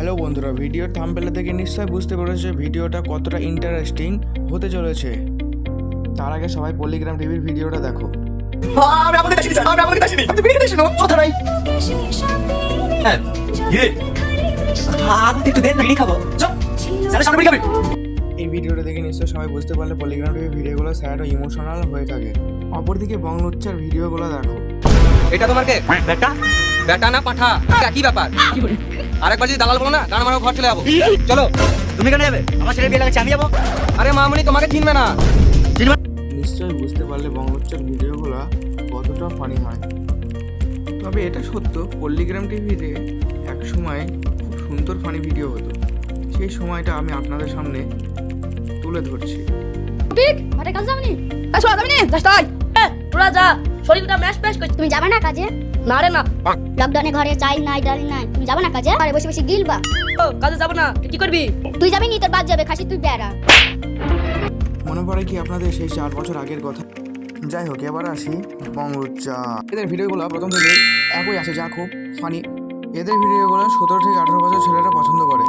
Hello বন্ধুরা, ভিডিওর thumbnail থেকে নিশ্চয়ই বুঝতে পেরেছো ভিডিওটা কতটা ইন্টারেস্টিং হতে চলেছে। তার আগে সবাই পল্লিগ্রাম টিভির ভিডিওটা দেখো। আমি আপনাকে দেখিনি স্যার, আমি আপনাকে দেখিনি। আপনি বিয়ে দেখছেন কথা নাই। হ্যাঁ ইয়ে আপনি একটু দেন না, বিড়ি খাবো। চল স্যার, সামনে বিড়ি খাবে। এই ভিডিওটা দেখে নিশ্চয়ই সবাই বুঝতে পারলে পল্লিগ্রাম টিভির ভিডিওগুলো স্যাড ও ইমোশনাল হয়ে থাকে। অপরদিকে বংলুচ্চার ভিডিওগুলো দেখো। এটা তোমার কে বেটা? বেটা না পাঠা, কি ব্যাপার? আরেকবার যদি দালাল বলো না, গান মারো, ঘর চলে যাবো। চলো। তুমি কেন যাবে? আমার ছেলে বিয়ে লাগছে, আমি যাবো। আরে মামুনি তোমাকে চিনবে না। নিশ্চয়ই বুঝতে পারলে বংলুচ্চার ভিডিওগুলো কতটা ফানি হয়। তবে এটা সত্য, পল্লিগ্রাম টিভিতে এক সময় খুব সুন্দর ফানি ভিডিও হতো। সেই সময়টা আমি আপনাদের সামনে তুলে ধরছি। ঠিক মাঠে কাজ যাবনি? আসো যাবনি? যাস তাই। তোরা যা, শরীরটা ম্যাশ ম্যাশ করছে। তুমি যাবে না কাজে? না রে না। লকডাউনে ঘরে চাই নাই ডাল নাই, তুমি যাবে না কাজে? আরে বসে বসে গিলবা। ও কাজে যাব না, তুই কি করবি? তুই যাবি নি, তোর বাদ যাবে, খাসি তুই বেড়া। মনে পড়ে কি আপনাদের সেই 4 বছর আগের কথা? যাই হোক, এবার আসি বংলুচ্চা। এদের ভিডিওগুলো প্রথম থেকে একই আছে, যা খুব ফানি। এদের ভিডিওগুলো 17 থেকে 18 বছর ছেলেরা পছন্দ করে।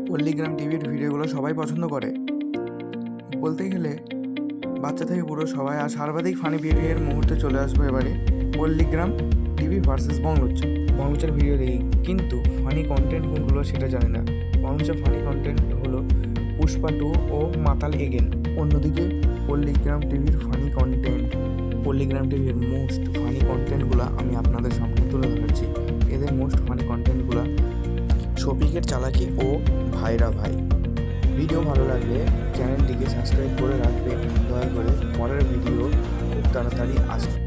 পল্লিগ্রাম টিভির ভিডিওগুলো সবাই পছন্দ করে বলতে গেলে, বাচ্চা থেকে পুরো সবাই। আর সর্বাধিক ফানি ভিডিওর মুহূর্তে চলে আসবো এবারে পল্লিগ্রাম টিভি ভার্সেস বংলুচ্চা। বংলুচ্চার ভিডিও দেখি, কিন্তু ফানি কন্টেন্ট কোনগুলো সেটা জানি না। বংলুচ্চার ফানি কন্টেন্ট হলো পুষ্পা 2 ও মাতাল এগেন। অন্যদিকে পল্লিগ্রাম টিভির ফানি কন্টেন্ট, পল্লিগ্রাম টিভির মোস্ট ফানি কন্টেন্টগুলো আমি আপনাদের সামনে তুলে ধরেছি। এদের মোস্ট ফানি কন্টেন্টগুলো শফিকের চালাকি ও ভাইরা ভাই। ভিডিও ভালো লাগলে চ্যানেলটিকে সাবস্ক্রাইব করে রাখবে দয়া করে। পরের ভিডিও খুব তাড়াতাড়ি আসবে।